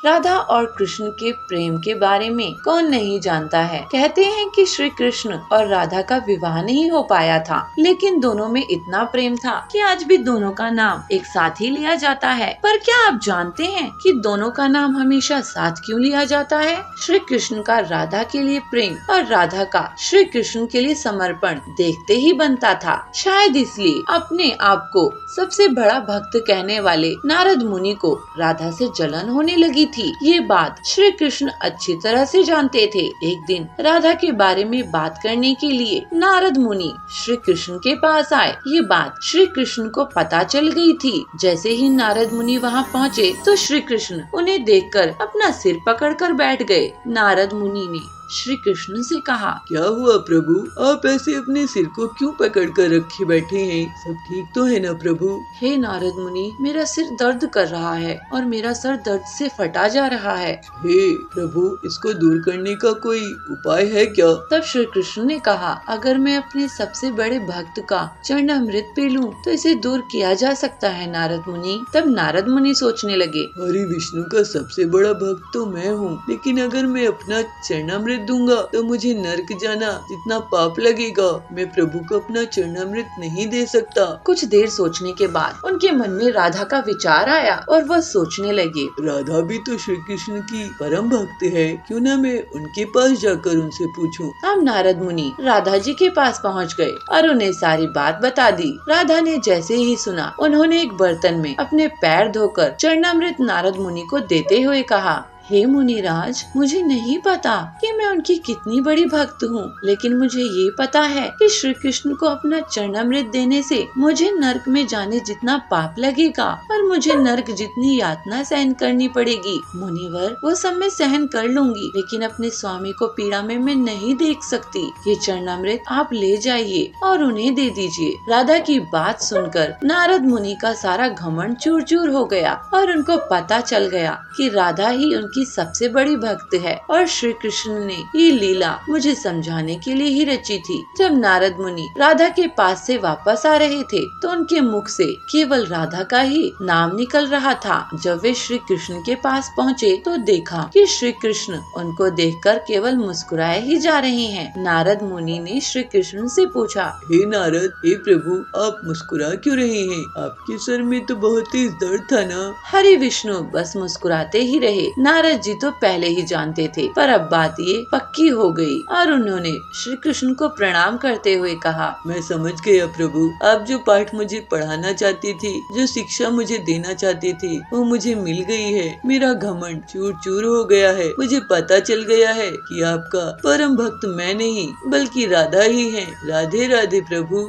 राधा और कृष्ण के प्रेम के बारे में कौन नहीं जानता है। कहते हैं कि श्री कृष्ण और राधा का विवाह नहीं हो पाया था, लेकिन दोनों में इतना प्रेम था कि आज भी दोनों का नाम एक साथ ही लिया जाता है। पर क्या आप जानते हैं कि दोनों का नाम हमेशा साथ क्यों लिया जाता है? श्री कृष्ण का राधा के लिए प्रेम और राधा का श्री कृष्ण के लिए समर्पण देखते ही बनता था। शायद इसलिए अपने आप को सबसे बड़ा भक्त कहने वाले नारद मुनि को राधा से जलन होने लगी थी। ये बात श्री कृष्ण अच्छी तरह से जानते थे। एक दिन राधा के बारे में बात करने के लिए नारद मुनि श्री कृष्ण के पास आए। ये बात श्री कृष्ण को पता चल गई थी। जैसे ही नारद मुनि वहाँ पहुँचे तो श्री कृष्ण उन्हें देखकर अपना सिर पकड़कर बैठ गए। नारद मुनि ने श्री कृष्ण से कहा, क्या हुआ प्रभु, आप ऐसे अपने सिर को क्यों पकड़ कर रखे बैठे हैं? सब ठीक तो है ना प्रभु? हे नारद मुनि, मेरा सिर दर्द कर रहा है और मेरा सर दर्द से फटा जा रहा है। हे प्रभु, इसको दूर करने का कोई उपाय है क्या? तब श्री कृष्ण ने कहा, अगर मैं अपने सबसे बड़े भक्त का चरणामृत पी लूं तो इसे दूर किया जा सकता है नारद मुनि। तब नारद मुनि सोचने लगे, हरि विष्णु का सबसे बड़ा भक्त तो मैं हूँ, लेकिन अगर मैं अपना चरणामृत दूंगा तो मुझे नरक जाना जितना पाप लगेगा। मैं प्रभु को अपना चरणामृत नहीं दे सकता। कुछ देर सोचने के बाद उनके मन में राधा का विचार आया और वह सोचने लगे, राधा भी तो श्री कृष्ण की परम भक्त है, क्यों ना मैं उनके पास जाकर उनसे पूछूं। अब नारद मुनि राधा जी के पास पहुंच गए और उन्हें सारी बात बता दी। राधा ने जैसे ही सुना, उन्होंने एक बर्तन में अपने पैर धोकर चरणामृत नारद मुनि को देते हुए कहा, हे मुनिराज, मुझे नहीं पता कि मैं उनकी कितनी बड़ी भक्त हूँ, लेकिन मुझे ये पता है कि श्री कृष्ण को अपना चरणामृत देने से मुझे नरक में जाने जितना पाप लगेगा और मुझे नरक जितनी यातना सहन करनी पड़ेगी। मुनिवर, वो सब मैं सहन कर लूंगी, लेकिन अपने स्वामी को पीड़ा में मैं नहीं देख सकती। ये चरणामृत आप ले जाइए और उन्हें दे दीजिए। राधा की बात सुनकर नारद मुनि का सारा घमंड चूर चूर हो गया और उनको पता चल गया कि राधा ही उनकी सबसे बड़ी भक्त है और श्री कृष्ण ने ये लीला मुझे समझाने के लिए ही रची थी। जब नारद मुनि राधा के पास से वापस आ रहे थे तो उनके मुख से केवल राधा का ही नाम निकल रहा था। जब वे श्री कृष्ण के पास पहुँचे तो देखा कि श्री कृष्ण उनको देखकर केवल मुस्कुराए ही जा रहे हैं। नारद मुनि ने श्री कृष्ण से पूछा, हे नारद, हे प्रभु, आप मुस्कुरा क्यों रहे हैं? आपके सर में तो बहुत तेज दर्द था ना? हरि विष्णु बस मुस्कुराते ही रहे। नारद जी तो पहले ही जानते थे, पर अब बात ये पक्की हो गई और उन्होंने श्री कृष्ण को प्रणाम करते हुए कहा, मैं समझ गया प्रभु, आप जो पाठ मुझे पढ़ाना चाहती थी, जो शिक्षा मुझे देना चाहती थी, वो मुझे मिल गई है। मेरा घमंड चूर चूर हो गया है। मुझे पता चल गया है कि आपका परम भक्त मैं नहीं बल्कि राधा ही है। राधे राधे प्रभु।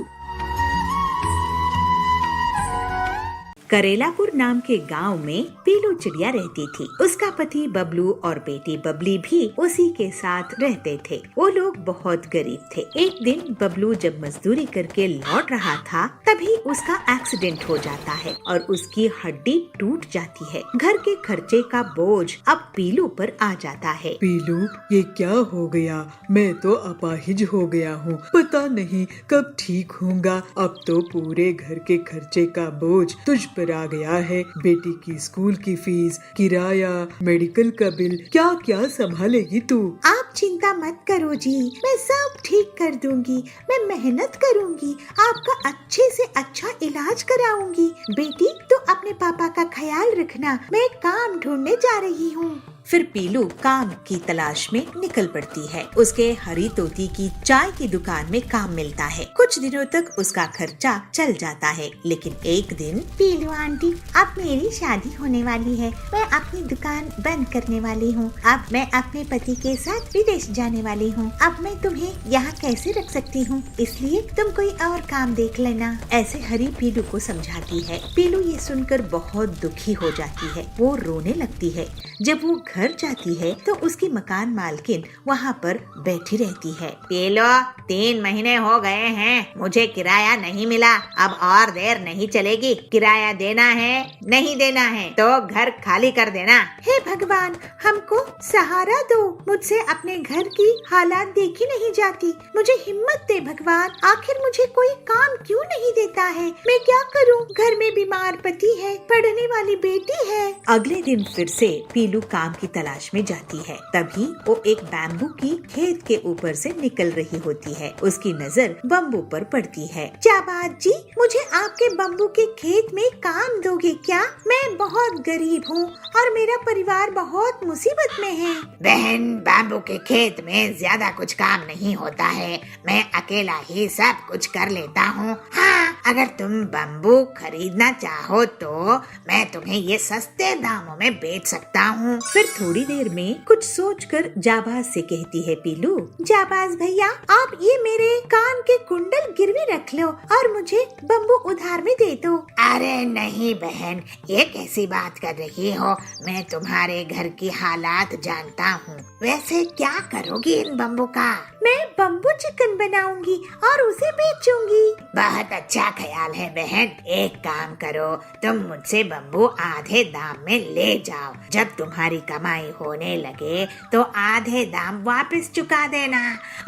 करेलापुर नाम के गांव में पीलू चिड़िया रहती थी। उसका पति बबलू और बेटी बबली भी उसी के साथ रहते थे। वो लोग बहुत गरीब थे। एक दिन बबलू जब मजदूरी करके लौट रहा था, तभी उसका एक्सीडेंट हो जाता है और उसकी हड्डी टूट जाती है। घर के खर्चे का बोझ अब पीलू पर आ जाता है। पीलू, ये क्या हो गया? मैं तो अपाहिज हो गया हूँ। पता नहीं कब ठीक होऊंगा। अब तो पूरे घर के खर्चे का बोझ तुझ पर आ गया है। बेटी की स्कूल की फीस, किराया, मेडिकल का बिल, क्या क्या संभालेगी तू? आप चिंता मत करो जी, मैं सब ठीक कर दूंगी। मैं मेहनत करूंगी, आपका अच्छे से अच्छा इलाज कराऊंगी। बेटी, तो अपने पापा का ख्याल रखना। मैं काम ढूंढने जा रही हूँ। फिर पीलू काम की तलाश में निकल पड़ती है। उसके हरी तोती की चाय की दुकान में काम मिलता है। कुछ दिनों तक उसका खर्चा चल जाता है, लेकिन एक दिन, पीलू आंटी, अब मेरी शादी होने वाली है। मैं अपनी दुकान बंद करने वाली हूँ। अब मैं अपने पति के साथ विदेश जाने वाली हूँ। अब मैं तुम्हें यहाँ कैसे रख सकती हूँ, इसलिए तुम कोई और काम देख लेना। ऐसे हरी पीलू को समझाती है। पीलू ये सुनकर बहुत दुखी हो जाती है। वो रोने लगती है। जब वो घर जाती है तो उसकी मकान मालकिन वहाँ पर बैठी रहती है। ये लो, 3 महीने हो गए हैं, मुझे किराया नहीं मिला। अब और देर नहीं चलेगी। किराया देना है नहीं देना है तो घर खाली कर देना। हे भगवान, हमको सहारा दो। मुझसे अपने घर की हालात देखी नहीं जाती। मुझे हिम्मत दे भगवान। आखिर मुझे कोई काम क्यों नहीं देता है? मैं क्या करूं? घर में बीमार पति है, पढ़ने वाली बेटी है। अगले दिन फिर से पीलू काम की तलाश में जाती है। तभी वो एक बैम्बू की खेत के ऊपर से निकल रही होती है। उसकी नजर बम्बू पर पड़ती है। जाबाज जी, मुझे आपके बम्बू के खेत में काम दोगे क्या? मैं बहुत गरीब हूँ और मेरा परिवार बहुत मुसीबत में है। बहन, बैम्बू के खेत में ज्यादा कुछ काम नहीं होता है। मैं अकेला ही सब कुछ कर लेता हूँ। हाँ, अगर तुम बम्बू खरीदना चाहो तो मैं तुम्हें ये सस्ते दामों में बेच सकता हूँ। फिर थोड़ी देर में कुछ सोचकर जाबाज से कहती है पीलू, जाबाज भैया, आप ये मेरे कान के कुंडल गिरवी रख लो और मुझे बम्बू उधार में दे दो। अरे नहीं बहन, ये कैसी बात कर रही हो? मैं तुम्हारे घर की हालात जानता हूँ। वैसे क्या करोगी इन बम्बू का? मैं बम्बू चिकन बनाऊंगी और उसे बेचूंगी। बहुत अच्छा ख्याल है बहन। एक काम करो, तुम मुझसे बम्बू आधे दाम में ले जाओ। जब तुम्हारी कमाई होने लगे तो आधे दाम वापस चुका देना।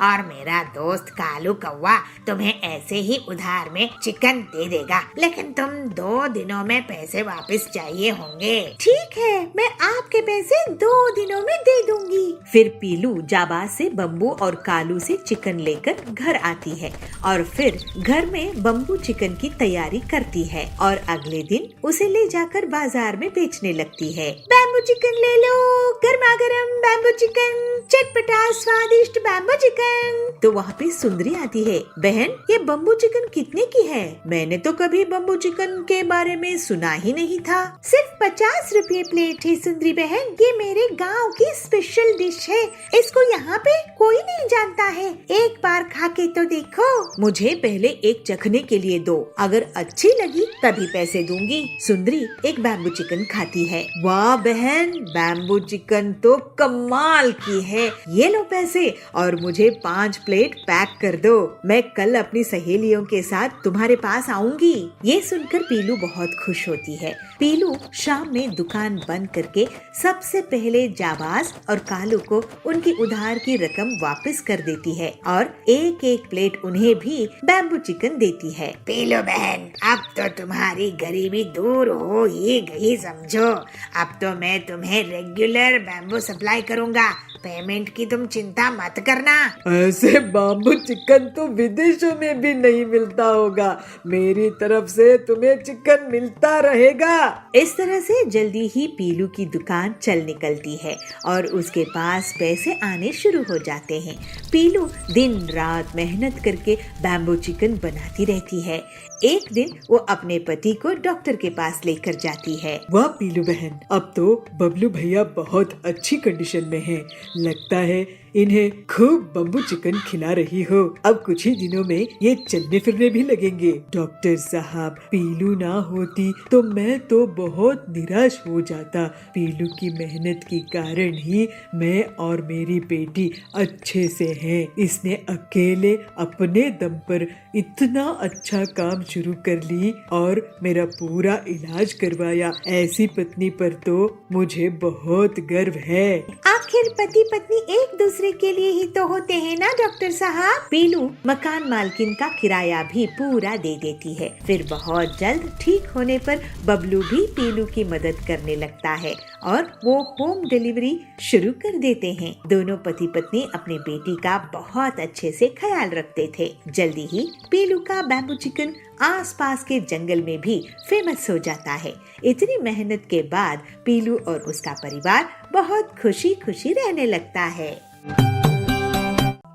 और मेरा दोस्त कालू कौवा तुम्हें ऐसे ही उधार में चिकन दे देगा, लेकिन तुम 2 दिनों में पैसे वापस चाहिए होंगे। ठीक है, मैं आपके पैसे 2 दिनों में दे दूंगी। फिर पीलू जाबाज से बम्बू और कालू से चिकन लेकर घर आती है और फिर घर में बम्बू चिकन की तैयारी करती है और अगले दिन उसे ले जाकर बाजार में बेचने लगती है। बैम्बू चिकन ले लो, गर्मा गर्म बैम्बू चिकन, चटपटा स्वादिष्ट बैम्बू चिकन। तो वहाँ पे सुंदरी आती है। बहन, ये बम्बू चिकन कितने की है? मैंने तो कभी बम्बू चिकन के बारे में सुना ही नहीं था। सिर्फ 50 रुपए प्लेट है सुंदरी बहन। ये मेरे गांव की स्पेशल डिश है। इसको यहाँ पे कोई नहीं जानता है। एक बार खा के तो देखो। मुझे पहले एक चखने के लिए दो, अगर अच्छी लगी तभी पैसे दूंगी। सुंदरी एक बैम्बू चिकन खाती है। वाह बहन, बैम्बू चिकन तो कमाल की है। ये लो पैसे और मुझे 5 प्लेट पैक कर दो। मैं कल अपनी सहेलियों के साथ तुम्हारे पास आऊंगी। ये सुनकर पीलू बहुत खुश होती है। पीलू शाम में दुकान बंद करके सबसे पहले जाबाज और कालू को उनकी उधार की रकम वापस कर देती है और एक एक प्लेट उन्हें भी बैम्बू चिकन देती है। पीलू बहन, अब तो तुम्हारी गरीबी दूर हो ही गई समझो। अब तो मैं तुम्हें रेगुलर बैम्बू सप्लाई करूँगा। पेमेंट की तुम चिंता मत करना। ऐसे बैम्बू चिकन तो विदेशों में भी नहीं मिलता होगा। मेरी तरफ से तुम्हें चिकन मिलता रहेगा। इस तरह से जल्दी ही पीलू की दुकान चल निकलती है और उसके पास पैसे आने शुरू हो जाते हैं। पीलू दिन रात मेहनत करके बैम्बू चिकन बनाती रहती है। एक दिन वो अपने पति को डॉक्टर के पास लेकर जाती है। वाह पीलू बहन, अब तो बबलू भैया बहुत अच्छी कंडीशन में हैं। लगता है इन्हें खूब बम्बू चिकन खिला रही हो। अब कुछ ही दिनों में ये चलने फिरने भी लगेंगे। डॉक्टर साहब, पीलू ना होती तो मैं तो बहुत निराश हो जाता। पीलू की मेहनत के कारण ही मैं और मेरी बेटी अच्छे से हैं। इसने अकेले अपने दम पर इतना अच्छा काम शुरू कर ली और मेरा पूरा इलाज करवाया। ऐसी पत्नी पर तो मुझे बहुत गर्व है। आखिर पति पत्नी एक दूसरे के लिए ही तो होते हैं ना डॉक्टर साहब। पीलू मकान मालकिन का किराया भी पूरा दे देती है। फिर बहुत जल्द ठीक होने पर बबलू भी पीलू की मदद करने लगता है और वो होम डिलीवरी शुरू कर देते हैं। दोनों पति पत्नी अपनी बेटी का बहुत अच्छे से ख्याल रखते थे। जल्दी ही पीलू का बैम्बू चिकन आसपास के जंगल में भी फेमस हो जाता है। इतनी मेहनत के बाद पीलू और उसका परिवार बहुत खुशी खुशी रहने लगता है।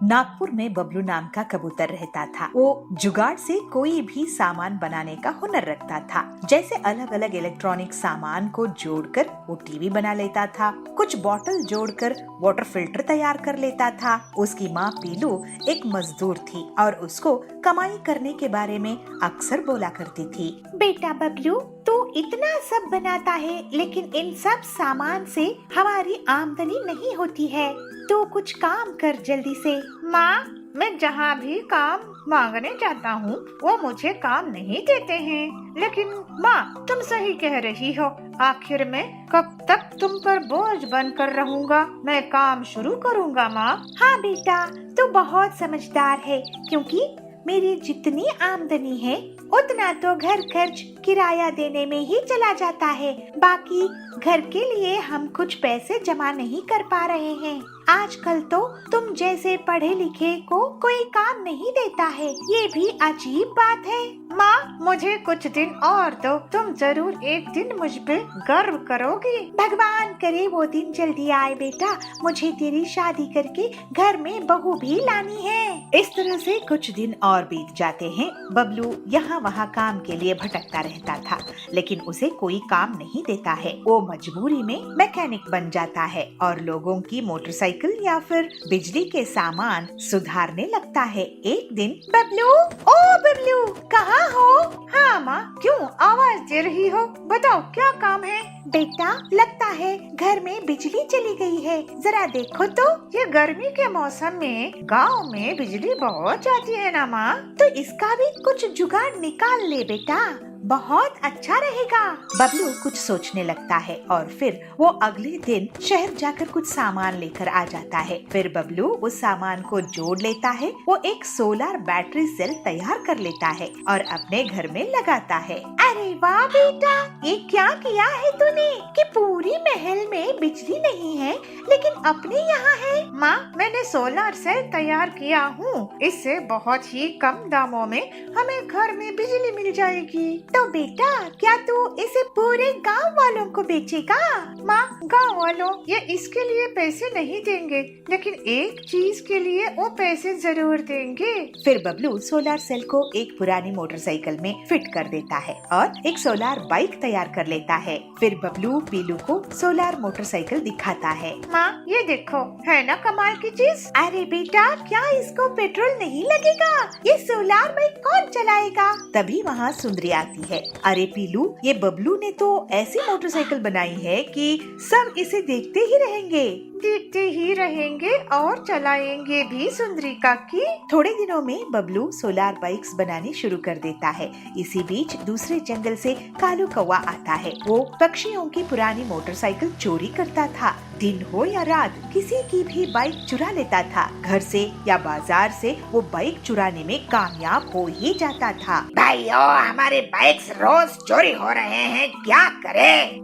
नागपुर में बबलू नाम का कबूतर रहता था। वो जुगाड़ से कोई भी सामान बनाने का हुनर रखता था। जैसे अलग अलग इलेक्ट्रॉनिक सामान को जोड़कर वो टीवी बना लेता था, कुछ बोतल जोड़कर वाटर फिल्टर तैयार कर लेता था। उसकी माँ पीलू एक मजदूर थी और उसको कमाई करने के बारे में अक्सर बोला करती थी। बेटा बबलू, तू इतना सब बनाता है, लेकिन इन सब सामान से हमारी आमदनी नहीं होती है। तो कुछ काम कर जल्दी से। माँ, मैं जहाँ भी काम मांगने जाता हूँ वो मुझे काम नहीं देते हैं। लेकिन माँ, तुम सही कह रही हो। आखिर में कब तक तुम पर बोझ बनकर रहूँगा? मैं काम शुरू करूँगा माँ। हाँ बेटा, तू बहुत समझदार है, क्योंकि मेरी जितनी आमदनी है उतना तो घर खर्च किराया देने में ही चला जाता है। बाकी घर के लिए हम कुछ पैसे जमा नहीं कर पा रहे हैं। आजकल तो तुम जैसे पढ़े लिखे को कोई काम नहीं देता है, ये भी अजीब बात है। माँ, मुझे कुछ दिन और दो, तुम जरूर एक दिन मुझ पे गर्व करोगी। भगवान करे वो दिन जल्दी आए बेटा। मुझे तेरी शादी करके घर में बहू भी लानी है। इस तरह से कुछ दिन और बीत जाते हैं। बबलू यहाँ वहाँ काम के लिए भटकता रहता था, लेकिन उसे कोई काम नहीं देता है। वो मजबूरी में मैकेनिक बन जाता है और लोगों की मोटरसाइकिल या फिर बिजली के सामान सुधारने लगता है। एक दिन बबलू, ओ बबलू, कहाँ हो? हाँ माँ, क्यों आवाज दे रही हो? बताओ क्या काम है? बेटा, लगता है घर में बिजली चली गई है, जरा देखो तो। ये गर्मी के मौसम में गांव में बिजली बहुत जाती है ना माँ। तो इसका भी कुछ जुगाड़ निकाल ले बेटा, बहुत अच्छा रहेगा। बबलू कुछ सोचने लगता है और फिर वो अगले दिन शहर जाकर कुछ सामान लेकर आ जाता है। फिर बबलू उस सामान को जोड़ लेता है। वो एक सोलर बैटरी सेल तैयार कर लेता है और अपने घर में लगाता है। अरे वाह बेटा, ये क्या किया है तूने कि पूरी महल में बिजली नहीं है लेकिन अपने यहाँ है? माँ, मैंने सोलर सेल तैयार किया हूँ। इससे बहुत ही कम दामों में हमें घर में बिजली मिल जाएगी। तो बेटा, क्या तू इसे पूरे गांव वालों को बेचेगा? माँ, गांव वालों ये इसके लिए पैसे नहीं देंगे, लेकिन एक चीज के लिए वो पैसे जरूर देंगे। फिर बबलू सोलर सेल को एक पुरानी मोटरसाइकिल में फिट कर देता है और एक सोलर बाइक तैयार कर लेता है। फिर बबलू पीलू को सोलर मोटरसाइकिल दिखाता है। माँ, ये देखो, है ना कमाल की चीज? अरे बेटा, क्या इसको पेट्रोल नहीं लगेगा? ये सोलर बाइक कौन चलाएगा? तभी वहाँ सुंदरी आती है। अरे पीलू, ये बबलू ने तो ऐसी मोटरसाइकिल बनाई है कि सब इसे देखते ही रहेंगे। देखते ही रहेंगे और चलाएंगे भी सुंदरी काकी। थोड़े दिनों में बबलू सोलर बाइक्स बनानी शुरू कर देता है। इसी बीच दूसरे जंगल से कालू कौवा आता है। वो पक्षियों की पुरानी मोटरसाइकिल चोरी करता था। दिन हो या रात किसी की भी बाइक चुरा लेता था। घर से या बाजार से वो बाइक चुराने में कामयाब हो ही जाता था। भाइयों, हमारे बाइक्स रोज चोरी हो रहे हैं, क्या करें?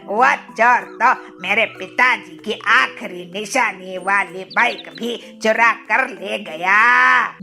वह चोर तो मेरे पिताजी की आखिरी निशानी वाली बाइक भी चुरा कर ले गया।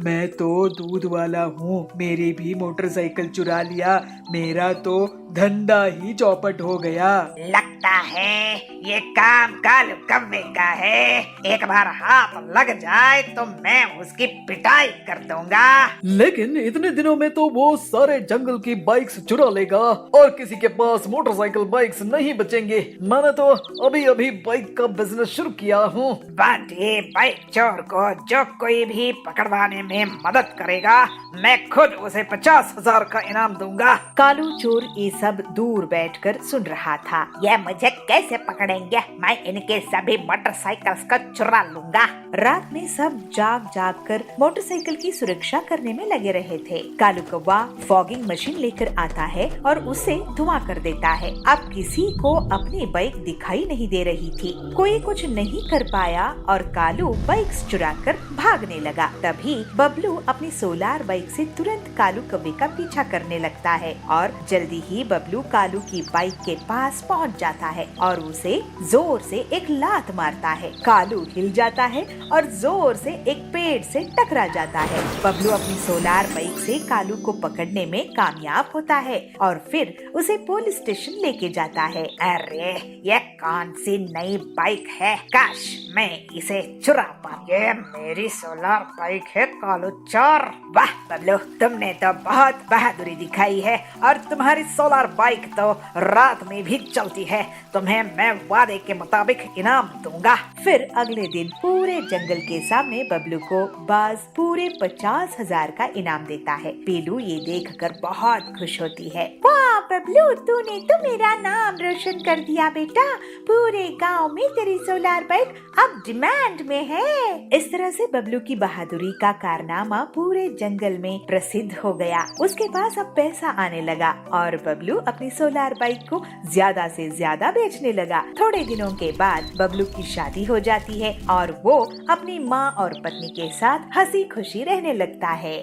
मैं तो दूध वाला हूँ, मेरी भी मोटरसाइकिल चुरा लिया। मेरा तो धंधा ही चौपट हो गया। लगता है ये काम कालू कौवे का है। एक बार हाथ लग जाए तो मैं उसकी पिटाई कर दूंगा। लेकिन इतने दिनों में तो वो सारे जंगल की बाइक्स चुरा लेगा और किसी के पास मोटरसाइकिल बाइक्स नहीं बचेंगे। मैंने तो अभी अभी बाइक का बिजनेस शुरू किया हूँ। बांटिए बाइक चोर को, जो कोई भी पकड़वाने में मदद करेगा मैं खुद उसे 50,000 का इनाम दूंगा। कालू चोर ये सब दूर बैठकर सुन रहा था। यह मुझे कैसे पकड़ेंगे? मैं इनके सभी मोटरसाइकिल्स को चुरा लूंगा। रात में सब जाग जाग कर मोटरसाइकिल की सुरक्षा करने में लगे रहे थे। कालू कौवा फॉगिंग मशीन लेकर आता है और उसे धुआं कर देता है। अब किसी को अपनी बाइक दिखाई नहीं दे रही थी। कोई कुछ नहीं कर पाया और कालू बाइक्स चुरा कर भागने लगा। तभी बबलू अपनी सोलर बाइक से तुरंत कालू कौवे का पीछा करने लगता है और जल्दी ही बबलू कालू की बाइक के पास पहुंच जाता है और उसे जोर से एक लात मारता है। कालू हिल जाता है और जोर से एक पेड़ से टकरा जाता है। बबलू अपनी सोलर बाइक से कालू को पकड़ने में कामयाब होता है और फिर उसे पुलिस स्टेशन लेके जाता है। अरे ये कौन सी नई बाइक है? काश मैं इसे चुरा पाऊं। ये मेरी सोलर बाइक है कालू चोर। वाह बबलू, तुमने तो बहुत बहादुरी दिखाई है और तुम्हारी सोलर सोलार बाइक तो रात में भी चलती है। तुम्हें मैं वादे के मुताबिक इनाम दूंगा। फिर अगले दिन पूरे जंगल के सामने बबलू को बाज पूरे 50,000 का इनाम देता है। पीलू ये देखकर बहुत खुश होती है। वाह बबलू, तूने तो मेरा नाम रोशन कर दिया बेटा। पूरे गांव में तेरी सोलार बाइक अब डिमांड में है। इस तरह से बबलू की बहादुरी का कारनामा पूरे जंगल में प्रसिद्ध हो गया। उसके पास अब पैसा आने लगा और बबलू अपनी सोलार बाइक को ज्यादा से ज्यादा बेचने लगा। थोड़े दिनों के बाद बबलू की शादी हो जाती है और वो अपनी माँ और पत्नी के साथ हंसी खुशी रहने लगता है।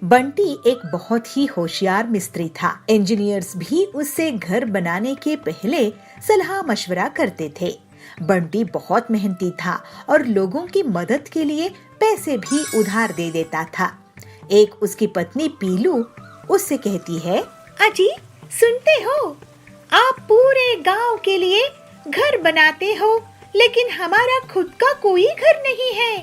बंटी एक बहुत ही होशियार मिस्त्री था। इंजीनियर्स भी उससे घर बनाने के पहले सलाह मशवरा करते थे। बंटी बहुत मेहनती था और लोगों की मदद के लिए पैसे भी उधार दे देता था। एक उसकी पत्नी पीलू उससे कहती है, अजी सुनते हो, आप पूरे गांव के लिए घर बनाते हो, लेकिन हमारा खुद का कोई घर नहीं है।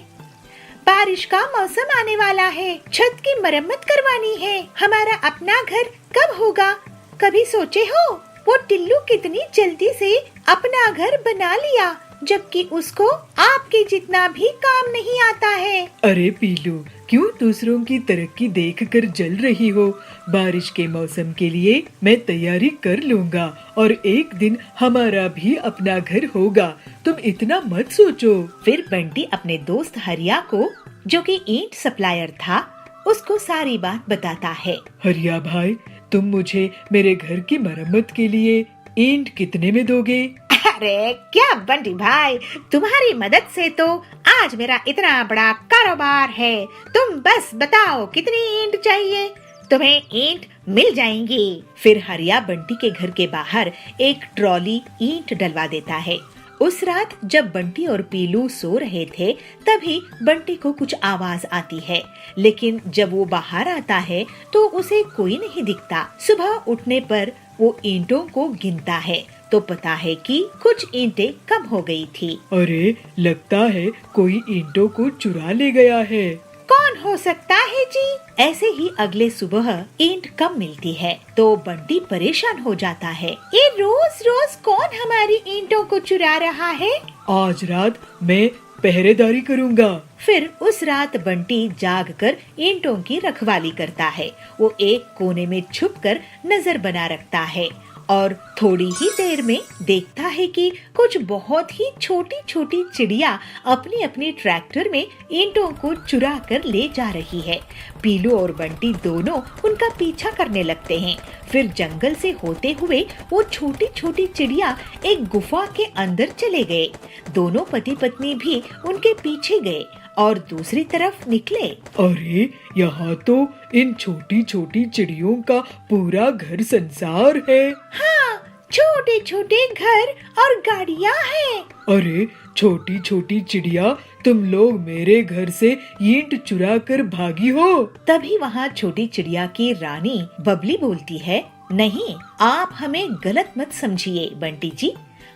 बारिश का मौसम आने वाला है, छत की मरम्मत करवानी है। हमारा अपना घर कब होगा? कभी सोचे हो? वो टिल्लू कितनी जल्दी से अपना घर बना लिया, जबकि उसको आपके जितना भी काम नहीं आता है। अरे पीलू, क्यों दूसरों की तरक्की देखकर जल रही हो? बारिश के मौसम के लिए मैं तैयारी कर लूँगा और एक दिन हमारा भी अपना घर होगा। तुम इतना मत सोचो। फिर बंटी अपने दोस्त हरिया को, जो कि ईंट सप्लायर था, उसको सारी बात बताता है। हरिया भाई, तुम मुझे मेरे घर की मरम्मत के लिए ईंट कितने में दोगे? अरे क्या बंटी भाई, तुम्हारी मदद से तो आज मेरा इतना बड़ा कारोबार है। तुम बस बताओ कितनी ईंट चाहिए, तुम्हें ईंट मिल जाएंगी। फिर हरिया बंटी के घर के बाहर एक ट्रॉली ईंट डलवा देता है। उस रात जब बंटी और पीलू सो रहे थे, तभी बंटी को कुछ आवाज आती है, लेकिन जब वो बाहर आता है तो उसे कोई नहीं दिखता। सुबह उठने पर वो ईंटों को गिनता है तो पता है कि कुछ ईंटें कम हो गई थी। अरे लगता है कोई ईंटों को चुरा ले गया है। कौन हो सकता है जी? ऐसे ही अगले सुबह ईंट कम मिलती है तो बंटी परेशान हो जाता है। ये रोज रोज कौन हमारी ईंटों को चुरा रहा है? आज रात मैं पहरेदारी करूँगा। फिर उस रात बंटी जागकर ईंटों की रखवाली करता है। वो एक कोने में छुपकर नजर बना रखता है और थोड़ी ही देर में देखता है कि कुछ बहुत ही छोटी छोटी चिड़िया अपनी अपनी ट्रैक्टर में ईंटों को चुरा कर ले जा रही है। पीलू और बंटी दोनों उनका पीछा करने लगते हैं। फिर जंगल से होते हुए वो छोटी छोटी चिड़िया एक गुफा के अंदर चले गए। दोनों पति पत्नी भी उनके पीछे गए और दूसरी तरफ निकले। अरे यहाँ तो इन छोटी छोटी चिड़ियों का पूरा घर संसार है। हाँ, छोटे छोटे घर और गाड़ियाँ हैं। अरे छोटी छोटी चिड़िया, तुम लोग मेरे घर से ईंट चुरा कर भागी हो। तभी वहाँ छोटी चिड़िया की रानी बबली बोलती है, नहीं, आप हमें गलत मत समझिए बंटी जी।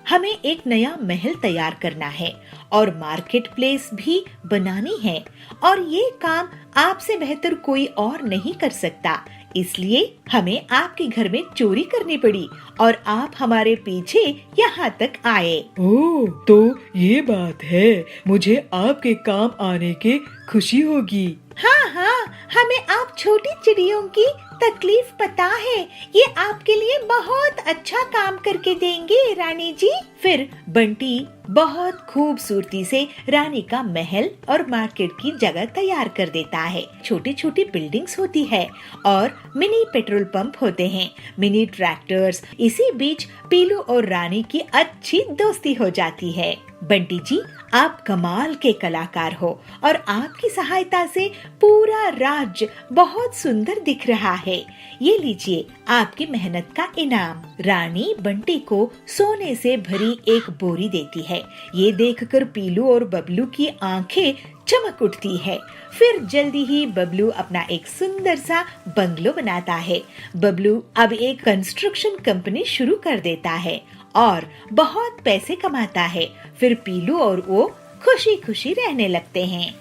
हमें एक नया महल तैयार करना है और मार्केट प्लेस भी बनानी है और ये काम आपसे बेहतर कोई और नहीं कर सकता। इसलिए हमें आपके घर में चोरी करनी पड़ी और आप हमारे पीछे यहाँ तक आए। ओह, तो ये बात है। मुझे आपके काम आने की खुशी होगी। हाँ हाँ, हमें आप छोटी चिड़ियों की तकलीफ पता है। ये आपके लिए बहुत अच्छा काम करके देंगे रानी जी। फिर बंटी बहुत खूबसूरती से रानी का महल और मार्केट की जगह तैयार कर देता है। छोटी छोटी बिल्डिंग्स होती है और मिनी पेट्रोल पंप होते हैं, मिनी ट्रैक्टर्स। इसी बीच पीलू और रानी की अच्छी दोस्ती हो जाती है। बंटी जी, आप कमाल के कलाकार हो और आपकी सहायता से पूरा राज्य बहुत सुंदर दिख रहा है। ये लीजिए आपकी मेहनत का इनाम। रानी बंटी को सोने से भरी एक बोरी देती है। ये देखकर पीलू और बबलू की आंखें चमक उठती है। फिर जल्दी ही बबलू अपना एक सुंदर सा बंगलो बनाता है। बबलू अब एक कंस्ट्रक्शन कंपनी शुरू कर देता है और बहुत पैसे कमाता है। फिर पीलू और वो खुशी खुशी रहने लगते हैं।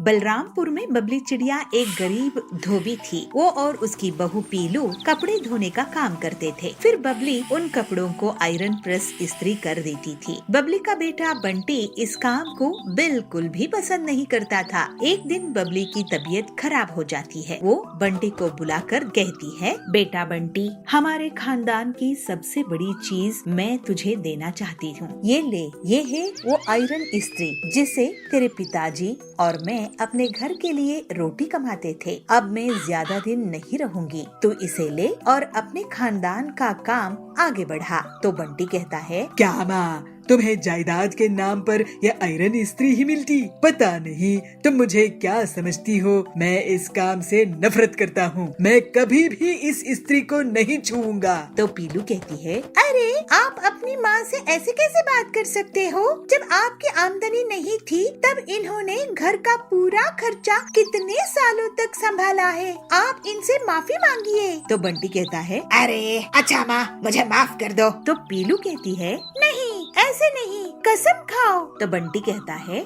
बलरामपुर में बबली चिड़िया एक गरीब धोबी थी। वो और उसकी बहू पीलू कपड़े धोने का काम करते थे। फिर बबली उन कपड़ों को आयरन प्रेस इस्त्री कर देती थी। बबली का बेटा बंटी इस काम को बिल्कुल भी पसंद नहीं करता था। एक दिन बबली की तबीयत खराब हो जाती है। वो बंटी को बुलाकर कहती है, बेटा बंटी, हमारे खानदान की सबसे बड़ी चीज मैं तुझे देना चाहती हूँ। ये ले, ये है वो आयरन इस्त्री जिसे तेरे पिताजी और मैं अपने घर के लिए रोटी कमाते थे। अब मैं ज्यादा दिन नहीं रहूंगी, तू इसे ले और अपने खानदान का काम आगे बढ़ा। तो बंटी कहता है, क्या माँ, तुम्हें जायदाद के नाम पर यह आयरन इस्त्री ही मिलती? पता नहीं तुम मुझे क्या समझती हो। मैं इस काम से नफरत करता हूँ। मैं कभी भी इस इस्त्री को नहीं छूऊंगा। तो पीलू कहती है, अरे आप अपनी माँ से ऐसे कैसे बात कर सकते हो? जब आपकी आमदनी नहीं थी तब इन्होंने घर का पूरा खर्चा कितने सालों तक संभाला है। आप इनसे माफी मांगिए। तो बंटी कहता है, अरे अच्छा माँ, मुझे माफ कर दो। तो पीलू कहती है, नहीं, ऐसे नहीं, कसम खाओ। तो बंटी कहता है,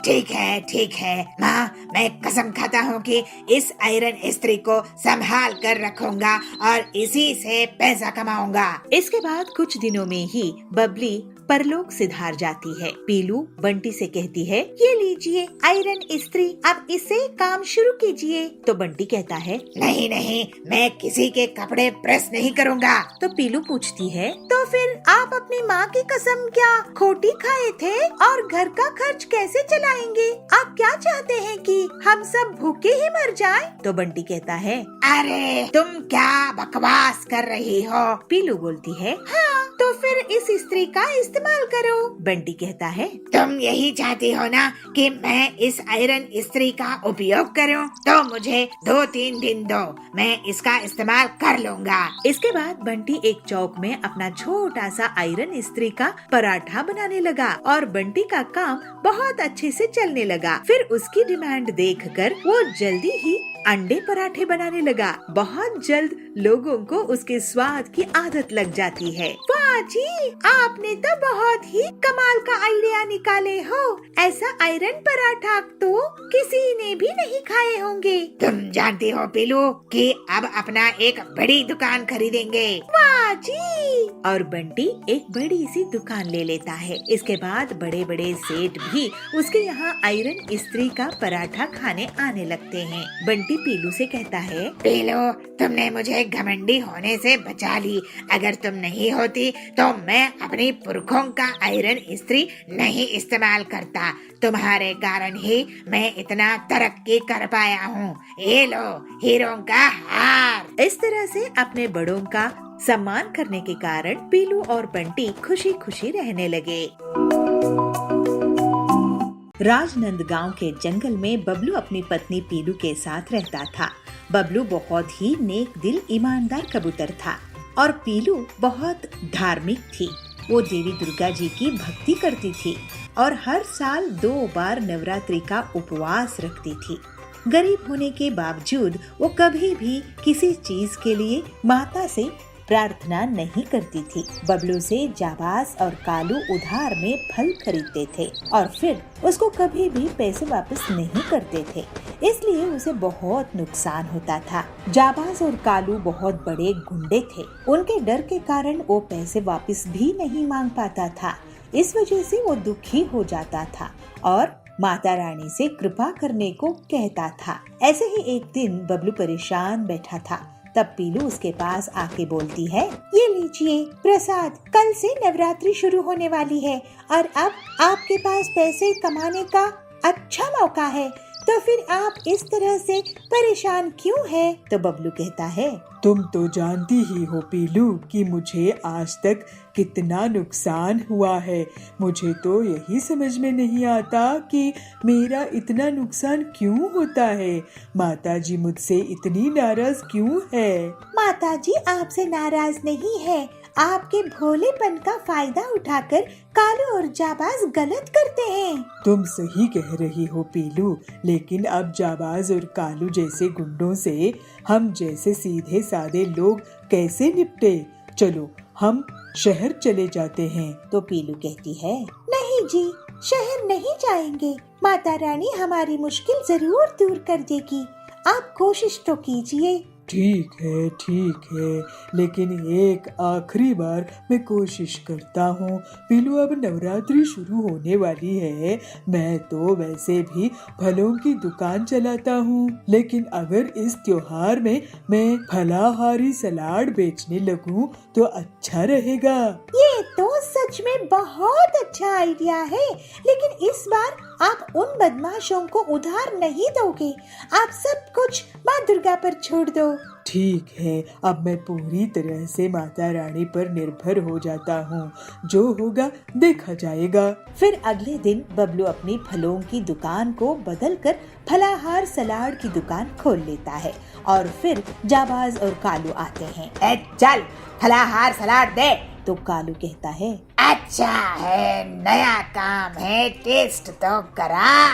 ठीक है माँ, मैं कसम खाता हूँ कि इस आयरन इस्त्री को संभाल कर रखूंगा और इसी से पैसा कमाऊंगा। इसके बाद कुछ दिनों में ही बबली परलोक सिधार जाती है। पीलू बंटी से कहती है, ये लीजिए आयरन इस्त्री, अब इसे काम शुरू कीजिए। तो बंटी कहता है, नहीं, मैं किसी के कपड़े प्रेस नहीं करूँगा। तो पीलू पूछती है, तो फिर आप अपनी माँ की कसम क्या खोटी खाए थे और घर का खर्च कैसे चलाएंगे? आप क्या चाहते हैं कि हम सब भूखे ही मर जाएं? तो बंटी कहता है, अरे तुम क्या बकवास कर रही हो? पीलू बोलती है, हाँ, तो फिर इस इस्त्री का इस्तेमाल करो। बंटी कहता है, तुम यही चाहती हो ना कि मैं इस आयरन इस्त्री का उपयोग करूं? तो मुझे 2-3 दिन दो, मैं इसका इस्तेमाल कर लूंगा। इसके बाद बंटी एक चौक में अपना छोटा सा आयरन इस्त्री का पराठा बनाने लगा और बंटी का काम बहुत अच्छे से चलने लगा। फिर उसकी डिमांड देखकर वो जल्दी ही अंडे पराठे बनाने लगा। बहुत जल्द लोगों को उसके स्वाद की आदत लग जाती है। वाह जी, आपने तो बहुत ही कमाल का आइडिया निकाले हो। ऐसा आयरन पराठा तो किसी ने भी नहीं खाए होंगे। तुम जानती हो पीलू कि अब अपना एक बड़ी दुकान खरीदेंगे। वाह जी। और बंटी एक बड़ी सी दुकान ले लेता है। इसके बाद बड़े बड़े सेठ भी उसके यहाँ आयरन इस्त्री का पराठा खाने आने लगते हैं। बंटी पीलू से कहता है, पीलू, तुमने मुझे घमंडी होने से बचा ली। अगर तुम नहीं होती तो मैं अपनी पुरखों का आयरन इस्त्री नहीं इस्तेमाल करता। तुम्हारे कारण ही मैं इतना तरक्की कर पाया हूँ। ये लो हीरों का हार। इस तरह से अपने बड़ों का सम्मान करने के कारण पीलू और बंटी खुशी खुशी रहने लगे। राजनंद गांव के जंगल में बबलू अपनी पत्नी पीलू के साथ रहता था। बबलू बहुत ही नेक दिल ईमानदार कबूतर था और पीलू बहुत धार्मिक थी। वो देवी दुर्गा जी की भक्ति करती थी और हर साल 2 बार नवरात्रि का उपवास रखती थी। गरीब होने के बावजूद वो कभी भी किसी चीज के लिए माता से प्रार्थना नहीं करती थी। बबलू से जाबाज और कालू उधार में फल खरीदते थे और फिर उसको कभी भी पैसे वापस नहीं करते थे, इसलिए उसे बहुत नुकसान होता था। जाबाज और कालू बहुत बड़े गुंडे थे। उनके डर के कारण वो पैसे वापस भी नहीं मांग पाता था। इस वजह से वो दुखी हो जाता था और माता रानी से कृपा करने को कहता था। ऐसे ही एक दिन बबलू परेशान बैठा था। तब पीलू उसके पास आके बोलती है, ये लीजिए प्रसाद, कल से नवरात्रि शुरू होने वाली है और अब आपके पास पैसे कमाने का अच्छा मौका है, तो फिर आप इस तरह से परेशान क्यों हैं? तो बबलू कहता है, तुम तो जानती ही हो पीलू कि मुझे आज तक कितना नुकसान हुआ है। मुझे तो यही समझ में नहीं आता कि मेरा इतना नुकसान क्यों होता है। माताजी मुझसे इतनी नाराज क्यों है? माताजी आपसे नाराज नहीं है, आपके भोलेपन का फायदा उठाकर कालू और जाबाज गलत करते हैं। तुम सही कह रही हो पीलू, लेकिन अब जाबाज और कालू जैसे गुंडों से हम जैसे सीधे साधे लोग कैसे निपटे? चलो हम शहर चले जाते हैं। तो पीलू कहती है, नहीं जी, शहर नहीं जाएंगे। माता रानी हमारी मुश्किल जरूर दूर कर देगी। आप कोशिश तो कीजिए। ठीक है, लेकिन एक आखिरी बार मैं कोशिश करता हूँ। पीलू, अब नवरात्रि शुरू होने वाली है। मैं तो वैसे भी फलों की दुकान चलाता हूँ, लेकिन अगर इस त्योहार में मैं फलाहारी सलाद बेचने लगूँ तो अच्छा रहेगा। ये तो सच में बहुत अच्छा आइडिया है, लेकिन इस बार आप उन बदमाशों को उधार नहीं दोगे। आप सब कुछ माँ दुर्गा पर छोड़ दो। ठीक है, अब मैं पूरी तरह से माता रानी पर निर्भर हो जाता हूँ। जो होगा देखा जाएगा। फिर अगले दिन बबलू अपनी फलों की दुकान को बदलकर फलाहार सलाद की दुकान खोल लेता है और फिर जाबाज और कालू आते हैं। चल फलाहार सलाद दे। तो कालू कहता है, अच्छा है, नया काम है, टेस्ट तो करा।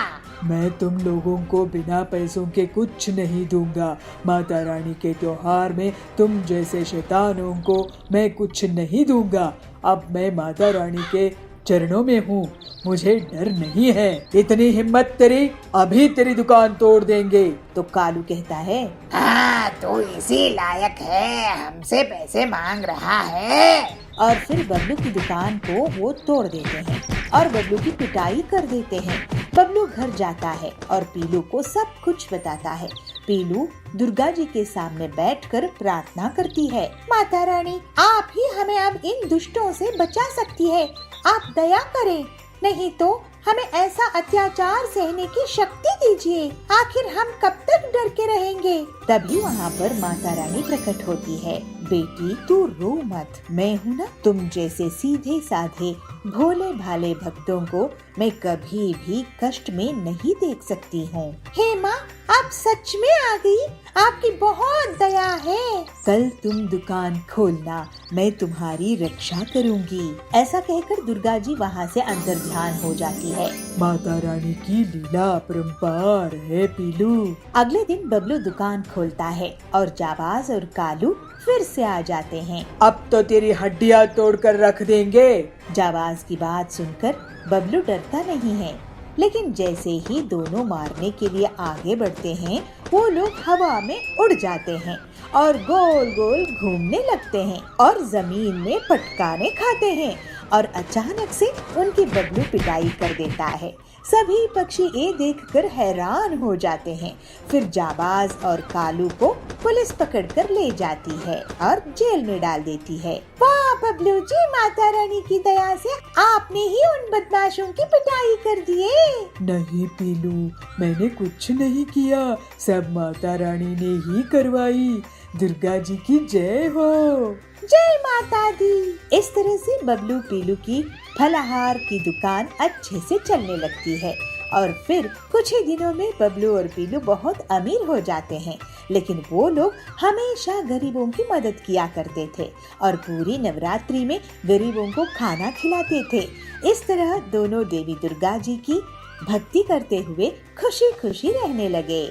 मैं तुम लोगों को बिना पैसों के कुछ नहीं दूंगा। माता रानी के त्योहार में तुम जैसे शैतानों को मैं कुछ नहीं दूंगा। अब मैं माता रानी के चरणों में हूँ, मुझे डर नहीं है। इतनी हिम्मत तेरी, अभी तेरी दुकान तोड़ देंगे। तो कालू कहता है, हाँ तो इसी लायक है, हमसे पैसे मांग रहा है। और फिर बबलू की दुकान को वो तोड़ देते हैं और बबलू की पिटाई कर देते हैं। बबलू घर जाता है और पीलू को सब कुछ बताता है। पीलू दुर्गा जी के सामने बैठकर प्रार्थना करती है। माता रानी, आप ही हमें अब इन दुष्टों से बचा सकती है। आप दया करें, नहीं तो हमें ऐसा अत्याचार सहने की शक्ति दीजिए। आखिर हम कब तक डर के रहेंगे। तभी वहाँ पर माता रानी प्रकट होती है। बेटी तू रो मत, मैं हूँ ना। तुम जैसे सीधे साधे भोले भाले भक्तों को मैं कभी भी कष्ट में नहीं देख सकती हूँ। हे माँ, आप सच में आ गई। आपकी बहुत दया है। कल तुम दुकान खोलना, मैं तुम्हारी रक्षा करूँगी। ऐसा कहकर दुर्गा जी वहाँ से अंतर ध्यान हो जाती है। माता रानी की लीला अपरंपार है पीलू। अगले दिन बबलू दुकान खोलता है और जाबाज और कालू फिर से आ जाते हैं। अब तो तेरी हड्डियाँ तोड़कर रख देंगे। जाबाज की बात सुनकर बबलू डरता नहीं है, लेकिन जैसे ही दोनों मारने के लिए आगे बढ़ते हैं, वो लोग हवा में उड़ जाते हैं और गोल गोल घूमने लगते हैं और जमीन में पटकाने खाते हैं और अचानक से उनकी बबलू पिटाई कर देता है। सभी पक्षी ये देखकर हैरान हो जाते हैं। फिर जाबाज और कालू को पुलिस पकड़कर ले जाती है और जेल में डाल देती है। वाह बबलू जी, माता रानी की दया से आपने ही उन बदमाशों की पिटाई कर दिए। नहीं पीलू, मैंने कुछ नहीं किया, सब माता रानी ने ही करवाई। दुर्गा जी की जय हो। जय माता दी। इस तरह से बबलू पीलू की फलाहार की दुकान अच्छे से चलने लगती है और फिर कुछ ही दिनों में बबलू और पीलू बहुत अमीर हो जाते हैं। लेकिन वो लोग हमेशा गरीबों की मदद किया करते थे और पूरी नवरात्रि में गरीबों को खाना खिलाते थे। इस तरह दोनों देवी दुर्गा जी की भक्ति करते हुए खुशी खुशी रहने लगे।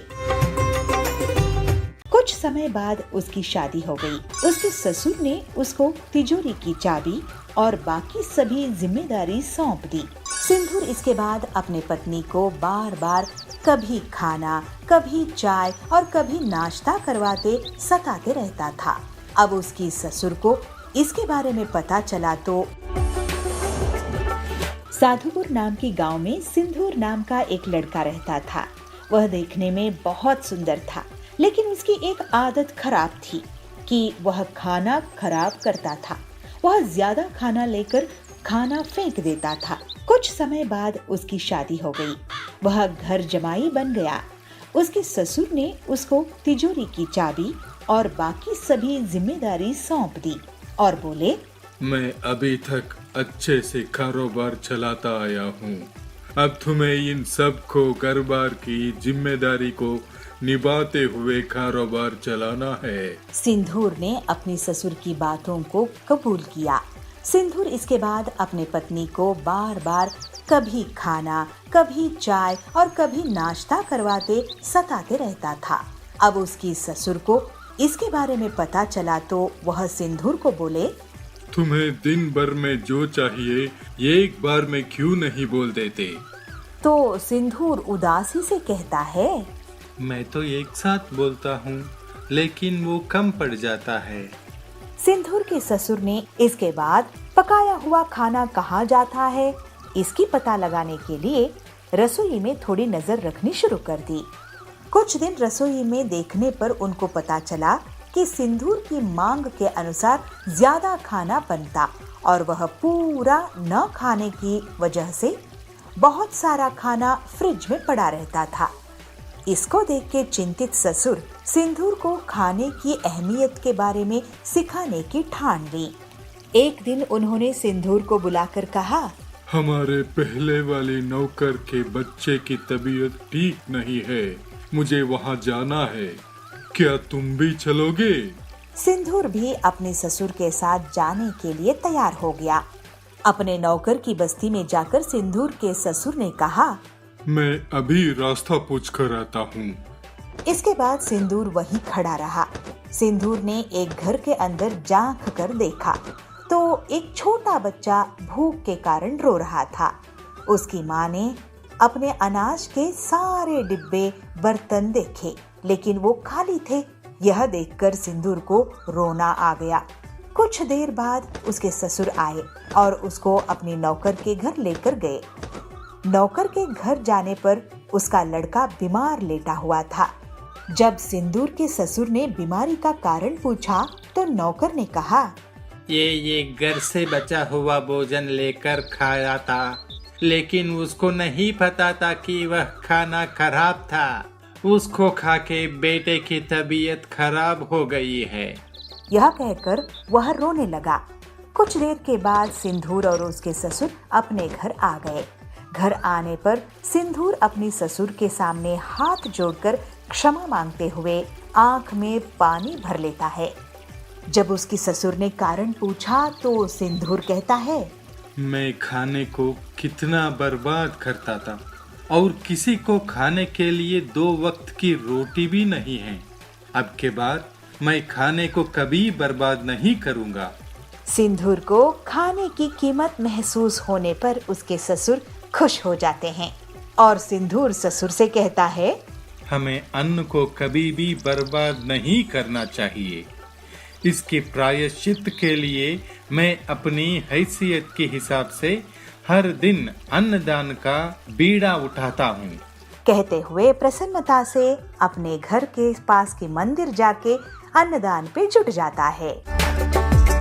कुछ समय बाद उसकी शादी हो गई। उसके ससुर ने उसको तिजोरी की चाबी और बाकी सभी जिम्मेदारी सौंप दी। सिंदूर इसके बाद अपने पत्नी को बार बार कभी खाना, कभी चाय और कभी नाश्ता करवाते सताते रहता था। अब उसकी ससुर को इसके बारे में पता चला तो साधुपुर नाम के गांव में सिंदूर नाम का एक लड़का रहता था। वह देखने में बहुत सुंदर था, लेकिन उसकी एक आदत खराब थी कि वह खाना खराब करता था। वह ज्यादा खाना लेकर खाना फेंक देता था। कुछ समय बाद उसकी शादी हो गई। वह घर जमाई बन गया। उसके ससुर ने उसको तिजोरी की चाबी और बाकी सभी जिम्मेदारी सौंप दी और बोले, मैं अभी तक अच्छे से कारोबार चलाता आया हूँ। अब तुम्हें इन सब को कारोबार की जिम्मेदारी को निभाते हुए कारोबार चलाना है। सिंदूर ने अपनी ससुर की बातों को कबूल किया। सिंदूर इसके बाद अपने पत्नी को बार बार कभी खाना, कभी चाय और कभी नाश्ता करवाते सताते रहता था। अब उसकी ससुर को इसके बारे में पता चला तो वह सिंदूर को बोले, तुम्हें दिन भर में जो चाहिए ये एक बार में क्यों नहीं बोल देते? तो सिंदूर उदासी से कहता है, मैं तो एक साथ बोलता हूँ, लेकिन वो कम पड़ जाता है। सिंदूर के ससुर ने इसके बाद पकाया हुआ खाना कहाँ जाता है इसकी पता लगाने के लिए रसोई में थोड़ी नजर रखनी शुरू कर दी। कुछ दिन रसोई में देखने पर उनको पता चला कि सिंदूर की मांग के अनुसार ज्यादा खाना बनता और वह पूरा न खाने की वजह से बहुत सारा खाना फ्रिज में पड़ा रहता था। इसको देख के चिंतित ससुर सिंदूर को खाने की अहमियत के बारे में सिखाने की ठान ली। एक दिन उन्होंने सिंदूर को बुलाकर कहा, हमारे पहले वाले नौकर के बच्चे की तबीयत ठीक नहीं है, मुझे वहाँ जाना है, क्या तुम भी चलोगे? सिंदूर भी अपने ससुर के साथ जाने के लिए तैयार हो गया। अपने नौकर की बस्ती में जाकर सिंदूर के ससुर ने कहा, मैं अभी रास्ता पूछ कर आता हूँ। इसके बाद सिंदूर वहीं खड़ा रहा। सिंदूर ने एक घर के अंदर झांक कर देखा तो एक छोटा बच्चा भूख के कारण रो रहा था। उसकी माँ ने अपने अनाज के सारे डिब्बे बर्तन देखे, लेकिन वो खाली थे। यह देखकर सिंदूर को रोना आ गया। कुछ देर बाद उसके ससुर आए और उसको अपने नौकर के घर लेकर गए। नौकर के घर जाने पर उसका लड़का बीमार लेटा हुआ था। जब सिंदूर के ससुर ने बीमारी का कारण पूछा तो नौकर ने कहा, ये घर से बचा हुआ भोजन लेकर खाया था, लेकिन उसको नहीं पता था कि वह खाना खराब था। उसको खा के बेटे की तबीयत खराब हो गई है। यह कहकर वह रोने लगा। कुछ देर के बाद सिंदूर और उसके ससुर अपने घर आ गए। घर आने पर सिंदूर अपने ससुर के सामने हाथ जोड़कर क्षमा मांगते हुए आंख में पानी भर लेता है। जब उसकी ससुर ने कारण पूछा तो सिंदूर कहता है, मैं खाने को कितना बर्बाद करता था और किसी को खाने के लिए 2 वक्त की रोटी भी नहीं है। अब के बाद मैं खाने को कभी बर्बाद नहीं करूँगा। सिंदूर को खाने की कीमत महसूस होने पर उसके ससुर खुश हो जाते हैं और सिंदूर ससुर से कहता है, हमें अन्न को कभी भी बर्बाद नहीं करना चाहिए। इसके प्रायश्चित के लिए मैं अपनी हैसियत के हिसाब से हर दिन अन्नदान का बीड़ा उठाता हूँ। कहते हुए प्रसन्नता से अपने घर के पास के मंदिर जाके अन्नदान पे जुट जाता है।